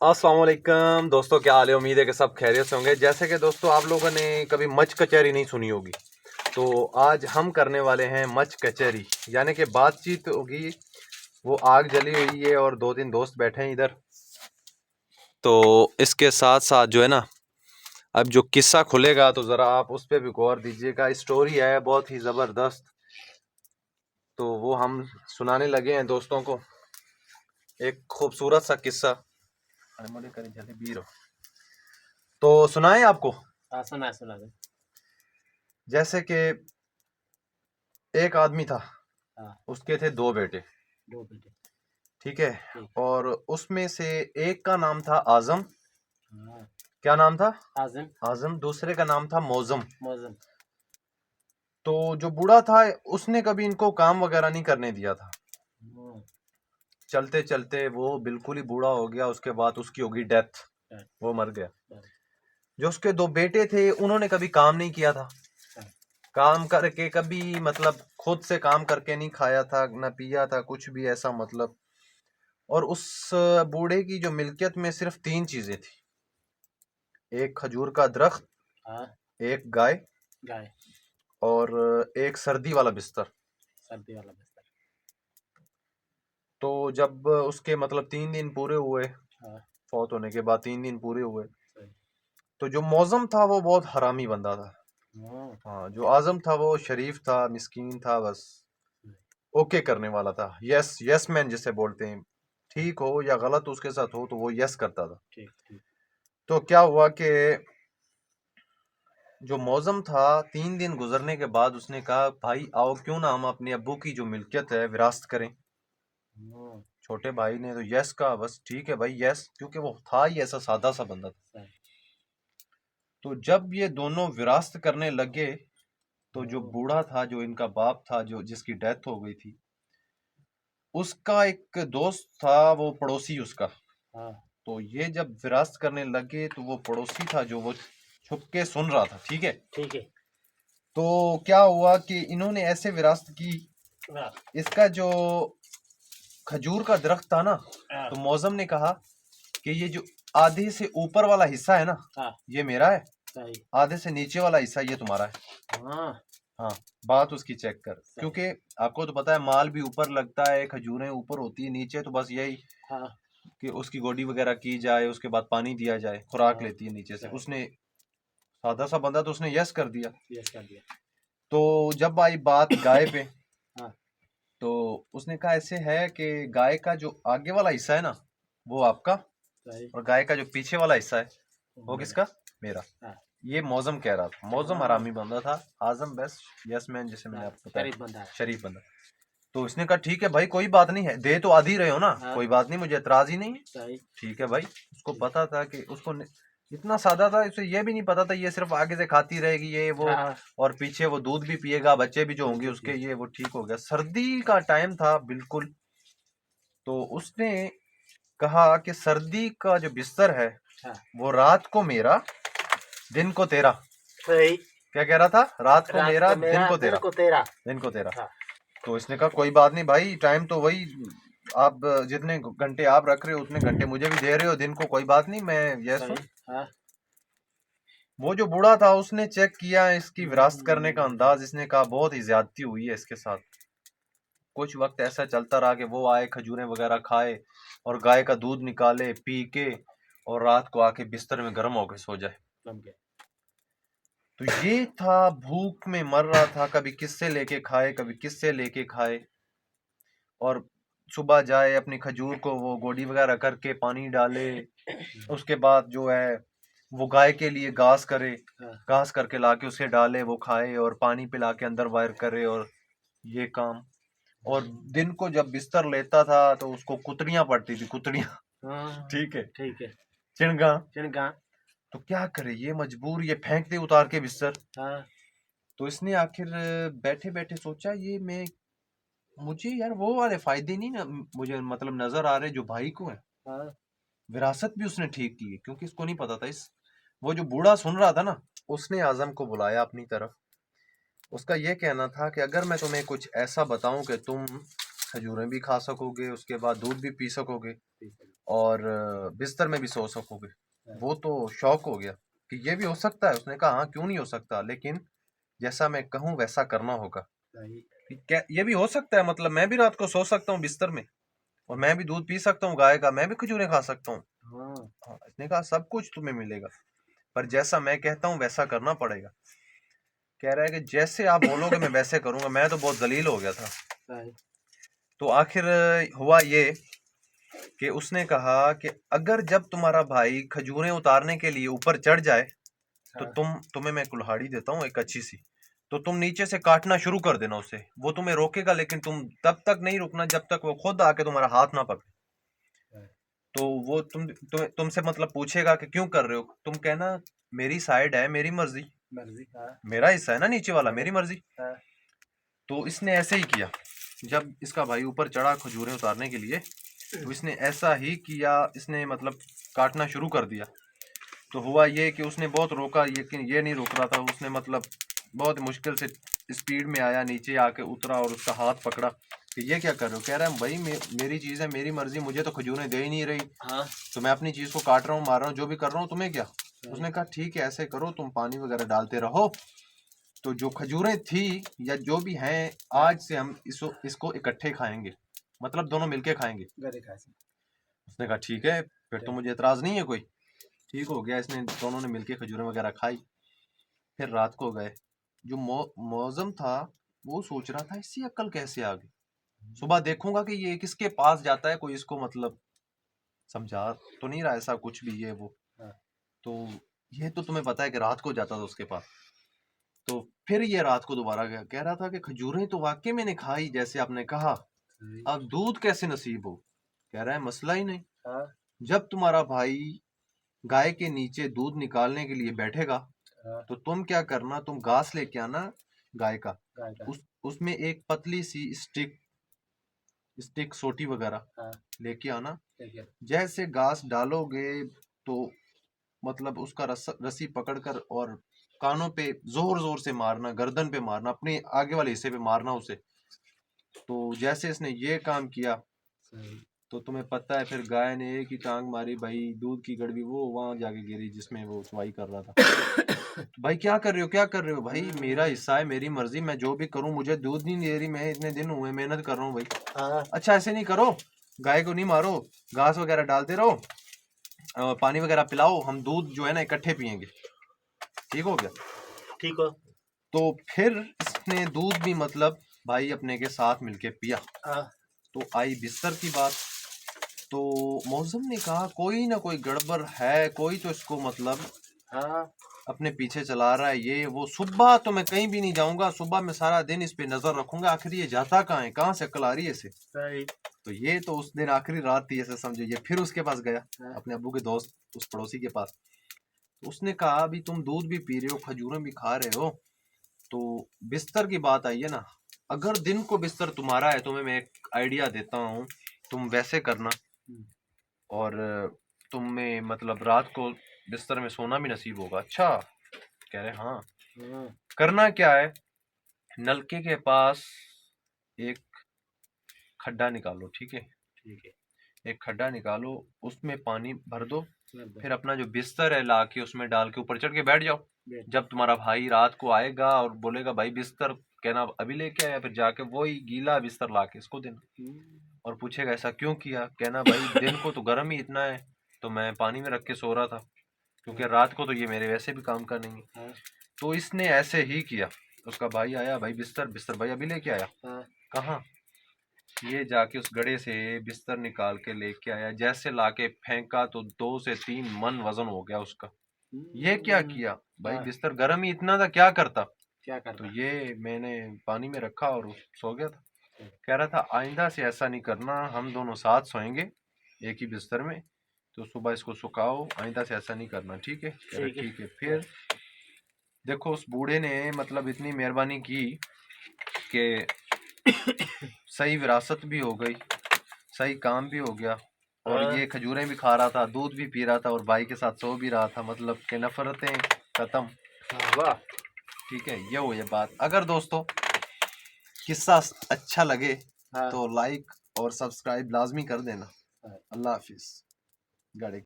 अस्सलाम वालेकुम दोस्तों, क्या हाल है। उम्मीद है कि सब खैरियत से होंगे। जैसे कि दोस्तों आप लोगों ने कभी मच कचहरी नहीं सुनी होगी, तो आज हम करने वाले हैं मच कचहरी, यानी कि बातचीत होगी। वो आग जली हुई है और दो तीन दोस्त बैठे हैं इधर। तो इसके साथ साथ जो है ना, अब जो किस्सा खुलेगा तो ज़रा आप उस पर भी गौर दीजिएगा। स्टोरी है बहुत ही ज़बरदस्त, तो वो हम सुनाने लगे हैं दोस्तों को। एक खूबसूरत सा किस्सा। तो सुनाएं आपको। हाँ, सुना सुना दे। जैसे कि एक आदमी था, हाँ, उसके थे दो बेटे, दो बेटे। ठीक है। ठीक। और उसमें से एक का नाम था आजम। हाँ, क्या नाम था? आज़म। आजम। दूसरे का नाम था मौजम। मौज़म। तो जो बूढ़ा था उसने कभी इनको काम वगैरह नहीं करने दिया था। हाँ, चलते चलते वो बिल्कुल ही बूढ़ा हो गया। उसके बाद उसकी होगी डेथ, हाँ, वो मर गया। हाँ, जो उसके दो बेटे थे उन्होंने कभी काम नहीं किया था। हाँ, काम करके कभी मतलब खुद से काम करके नहीं खाया था, न पिया था, कुछ भी ऐसा मतलब। और उस बूढ़े की जो मिल्कियत में सिर्फ तीन चीजें थी। एक खजूर का दरख्त, हाँ, एक गाय, गाय। और एक सर्दी वाला बिस्तर। सर्दी वाला बिस्तर। तो जब उसके मतलब 3 दिन पूरे हुए, हाँ, फौत होने के बाद 3 दिन पूरे हुए, सही। तो जो मौजम था वो बहुत हरामी बंदा था। हाँ, हाँ, जो आजम था वो शरीफ था, मिस्कीन था, बस सही। ओके करने वाला था। यस यस मैन जिसे बोलते हैं। हाँ, ठीक हो या गलत उसके साथ हो तो वो यस करता था। ठीक ठीक। तो क्या हुआ कि जो मौजम था, 3 दिन गुजरने के बाद उसने कहा, भाई आओ क्यों ना हम अपने अब्बू की जो मिल्कियत है विरासत करें। हाँ, छोटे भाई ने तो यस कहा, बस ठीक है भाई यस, क्योंकि वो था ही ऐसा सादा सा बंदा था। सही। तो जब ये दोनों विरासत करने लगे, तो जो हाँ, बूढ़ा था, जो इनका बाप था, जो जिसकी डेथ हो गई थी, उसका एक दोस्त था, वो पड़ोसी उसका। हाँ, तो ये जब विरासत करने लगे तो वो पड़ोसी था जो वो छुप के सुन रहा था, ठीक है। ठीक है। तो क्या हुआ कि इन्होंने ऐसे विरासत की। हाँ, इसका जो खजूर का दरख्त था ना, हाँ, तो मौजम ने कहा कि ये जो आधे से ऊपर वाला हिस्सा है ना, हाँ, ये मेरा है। सही। आधे से नीचे वाला हिस्सा ये तुम्हारा है। हाँ, हाँ, बात उसकी चेक कर, सही। क्योंकि आपको तो पता है माल भी ऊपर लगता है, खजूरें ऊपर होती है, नीचे तो बस यही हाँ, कि उसकी गोडी वगैरह की जाए, उसके बाद पानी दिया जाए, खुराक हाँ, लेती है नीचे से। सही। उसने सादा सा बंदा तो उसने यस कर दिया। यस कर दिया। तो जब आई बात गाय पे, हाँ, तो उसने कहा ऐसे है कि गाय का जो आगे वाला हिस्सा है ना, वो आपका, सही। और गाय का जो पीछे वाला हिस्सा है वो मेरा। किसका? मेरा। हाँ, ये मौजम कह रहा था। मौजम हाँ, हरामी बंदा था, आजम बेस्ट यस मैन जिसे मैंने आपको शरीफ बताया, बंदा है। शरीफ बंदा। तो उसने कहा ठीक है भाई, कोई बात नहीं है, दे तो आधी रहे हो ना, हाँ, कोई बात नहीं, मुझे एतराज ही नहीं है। सही। ठीक है भाई। उसको ठीक। पता था कि इतना सादा था, उसे ये भी नहीं पता था ये सिर्फ आगे से खाती रहेगी ये वो, हाँ, और पीछे वो दूध भी पिएगा, बच्चे भी जो दूध होंगे भी उसके, पिए। ये वो ठीक हो गया। सर्दी का टाइम था बिल्कुल। तो उसने कहा कि सर्दी का जो बिस्तर है हाँ, वो रात को मेरा, दिन को तेरा। सही। क्या कह रहा था? रात को रात मेरा, को दिन मेरा, को दिन तेरा। को तेरा। दिन को तेरा। हाँ, तो इसने कहा कोई बात नहीं भाई, टाइम तो वही, आप जितने घंटे आप रख रहे हो उतने घंटे मुझे भी दे रहे हो दिन को, कोई बात नहीं, मैं यस हूँ। सही। हाँ। वो जो बूढ़ा था उसने चेक किया इसकी विरासत करने का अंदाज, इसने कहा बहुत ही ज्यादती हुई है इसके साथ। कुछ वक्त ऐसा चलता रहा कि वो आए, खजूरें वगैरह खाए, और गाय का दूध निकाले, पी के, और रात को आके बिस्तर में गर्म होके सो जाए। समझे। तो ये था, भूख में मर रहा था, कभी किससे लेके खाए, कभी किससे लेके खाए। और सुबह जाए अपनी खजूर को वो गोडी वगैरह करके पानी डाले, उसके बाद जो है वो गाय के लिए घास करे, हाँ, घास करके लाके उसे डाले, वो खाए, और पानी पिला के अंदर बाहर करे, और ये काम। और दिन को जब बिस्तर लेता था तो उसको कुतरियां पड़ती थी, कुतरियां। हाँ, ठीक है, ठीक है। चिणगा। चिड़गा। तो क्या करे, ये मजबूर, ये फेंक दे उतार के बिस्तर। हाँ, तो इसने आखिर बैठे बैठे सोचा, ये मैं, मुझे यार वो वाले फायदे नहीं ना मुझे मतलब नजर आ रहे जो भाई को है। हाँ, विरासत भी उसने ठीक की है, क्योंकि इसको नहीं पता था। इस वो जो बूढ़ा सुन रहा था ना, उसने आजम को बुलाया अपनी तरफ। उसका ये कहना था कि अगर मैं तुम्हें कुछ ऐसा बताऊं कि तुम खजूरें भी खा सकोगे, उसके बाद दूध भी पी सकोगे और बिस्तर में भी सो सकोगे। वो तो शौक हो गया कि ये भी हो सकता है। उसने कहा हाँ क्यों नहीं हो सकता, लेकिन जैसा मैं कहूँ वैसा करना होगा। सही। कि क्या ये भी हो सकता है, मतलब मैं भी रात को सो सकता हूँ बिस्तर में और मैं भी दूध पी सकता हूँ गाय का, मैं भी खजूरें खा सकता हूँ। हाँ हाँ, इसने कहा सब कुछ तुम्हें मिलेगा, पर जैसा मैं कहता हूँ वैसा करना पड़ेगा। कह रहा है कि जैसे आप बोलोगे मैं वैसे करूंगा। मैं तो बहुत जलील हो गया था। सही। तो आखिर हुआ ये कि उसने कहा कि अगर जब तुम्हारा भाई खजूरें उतारने के लिए ऊपर चढ़ जाए तो हाँ। तुम्हें मैं कुल्हाड़ी देता हूँ एक अच्छी सी, तो तुम नीचे से काटना शुरू कर देना उसे। वो तुम्हें रोकेगा लेकिन तुम तब तक नहीं रुकना जब तक वो खुद आके तुम्हारा हाथ ना पकड़े। हाँ। तो वो तुमसे मतलब पूछेगा कि क्यों कर रहे हो, तुम कहना मेरी साइड है, मेरी मर्जी, मर्जी। हाँ। मेरा हिस्सा है ना नीचे वाला, हाँ। मेरी मर्जी। हाँ। तो इसने ऐसे ही किया। जब इसका भाई ऊपर चढ़ा खजूरें उतारने के लिए तो इसने ऐसा ही किया, इसने मतलब काटना शुरू कर दिया। तो हुआ ये कि उसने बहुत रोका, लेकिन ये नहीं रुक रहा था। उसने मतलब बहुत मुश्किल से स्पीड में आया, नीचे आके उतरा और उसका हाथ पकड़ा कि ये क्या कर रहे हो। कह रहा है भाई मेरी चीज़ है, मेरी मर्जी, मुझे तो खजूरें दे ही नहीं रही। हाँ। तो मैं अपनी चीज़ को काट रहा हूँ, मार रहा हूँ, जो भी कर रहा हूँ, तुम्हें क्या। उसने कहा ठीक है ऐसे करो, तुम पानी वगैरह डालते रहो। तो जो खजूरें थी या जो भी हैं, आज से हम इसको इकट्ठे खाएंगे, मतलब दोनों मिलके खाएंगे। गरे खासी। उसने कहा ठीक है, फिर तो मुझे एतराज नहीं है कोई। ठीक हो गया, इसने दोनों ने मिलके खजूरें वगैरह खाई। फिर रात को गए। जो मौजम था वो सोच रहा था इसकी अक्ल कैसे आ गई। सुबह देखूंगा कि ये किसके पास जाता है, कोई इसको मतलब समझा तो नहीं रहा ऐसा कुछ भी ये वो। हाँ। तो ये तो तुम्हें पता है कि रात को जाता था उसके पास। तो फिर ये रात को दोबारा गया, कह रहा था कि खजूरें तो वाकई मैंने खाई जैसे आपने कहा, सही। अब दूध कैसे नसीब हो। कह रहा है मसला ही नहीं, हाँ। जब तुम्हारा भाई गाय के नीचे दूध निकालने के लिए बैठेगा हाँ। तो तुम क्या करना, तुम घास लेके आना गाय का, गाय का। उसमें एक पतली सी स्टिक सोटी वगैरह हाँ। लेके आना। ठीक है। जैसे घास डालोगे तो मतलब उसका रस्सी पकड़कर और कानों पे जोर जोर से मारना, गर्दन पे मारना, अपने आगे वाले हिस्से पे मारना उसे। तो जैसे इसने ये काम किया सही। तो तुम्हें पता है फिर गाय ने एक ही टांग मारी भाई, दूध की गड़बी वो वहां जाके गिरी जिसमें वो चुवाई कर रहा था। तो भाई क्या कर रहे हो, क्या कर रहे हो भाई, मेरा हिस्सा है, मेरी मर्जी, मैं जो भी करूं, मुझे दूध नहीं दे रही, मैं इतने दिन हुए मेहनत कर रहा हूँ भाई। हाँ। अच्छा ऐसे नहीं करो, गाय को नहीं मारो, घास वगैरह डालते रहो और पानी वगैरह पिलाओ, हम दूध जो है ना इकट्ठे पियेंगे। ठीक हो गया। ठीक हो। तो फिर इसने दूध भी मतलब भाई अपने के साथ मिलके पिया। हाँ। तो आई बिस्तर की बात। तो मौसम ने कहा कोई ना कोई गड़बड़ है, कोई तो इसको मतलब हाँ। अपने पीछे चला रहा है ये वो। सुबह तो मैं कहीं भी नहीं जाऊंगा, सुबह मैं सारा दिन इस पे नजर रखूंगा, आखिर ये जाता कहाँ है, कहाँ से अकल आ रही है इसे। सही। तो ये तो उस दिन आखिरी रात थी ऐसे समझो। ये फिर उसके पास गया, हाँ। अपने अब्बू के दोस्त उस पड़ोसी के पास। तो उसने कहा अभी तुम दूध भी पी रहे हो, खजूरें भी खा रहे हो, तो बिस्तर की बात आई है ना, अगर दिन को बिस्तर तुम्हारा है, तुम्हें मैं एक आइडिया देता हूँ, तुम वैसे करना और तुम्हें मतलब रात को बिस्तर में सोना भी नसीब होगा। अच्छा, कह रहे हाँ। हाँ। करना क्या है, नलके के पास एक खड्डा निकालो, ठीक है, ठीक है। एक खड्डा निकालो, उसमें पानी भर दो, फिर फिर अपना जो बिस्तर है लाके उसमें डाल के ऊपर चढ़ के बैठ जाओ। बैठ। जब तुम्हारा भाई रात को आएगा और बोलेगा भाई बिस्तर, कहना अभी लेके आया, फिर जाके वही गीला बिस्तर लाके इसको देना और पूछेगा ऐसा क्यों किया, कहना भाई दिन को तो गर्म ही इतना है तो मैं पानी में रख के सो रहा था, क्योंकि रात को तो ये मेरे वैसे भी काम का नहीं है। हाँ। तो इसने ऐसे ही किया। उसका भाई आया, भाई बिस्तर, बिस्तर भाई अभी लेके आया। हाँ। कहाँ, ये जाके उस गड़े से बिस्तर निकाल के लेके आया, जैसे लाके फेंका तो 2 से 3 मन वजन हो गया उसका। ये क्या किया भाई, हाँ। बिस्तर गर्म ही इतना था, क्या करता। क्या तो करता। ये मैंने पानी में रखा और सो गया था। कह रहा था आइंदा से ऐसा नहीं करना, हम दोनों साथ सोएंगे एक ही बिस्तर में, तो सुबह इसको सुखाओ, आइंदा से ऐसा नहीं करना, ठीक है। कह रहा ठीक है। ठीक है। फिर देखो उस बूढ़े ने मतलब इतनी मेहरबानी की कि सही विरासत भी हो गई, सही काम भी हो गया और हाँ। ये खजूरें भी खा रहा था, दूध भी पी रहा था और भाई के साथ सो भी रहा था, मतलब कि नफरतें खत्म। हाँ। वाह। ठीक है, ये हो ये बात। अगर दोस्तों किस्सा अच्छा लगे हाँ। तो लाइक और सब्सक्राइब लाजमी कर देना। हाँ। अल्लाह हाफिज गाड़ी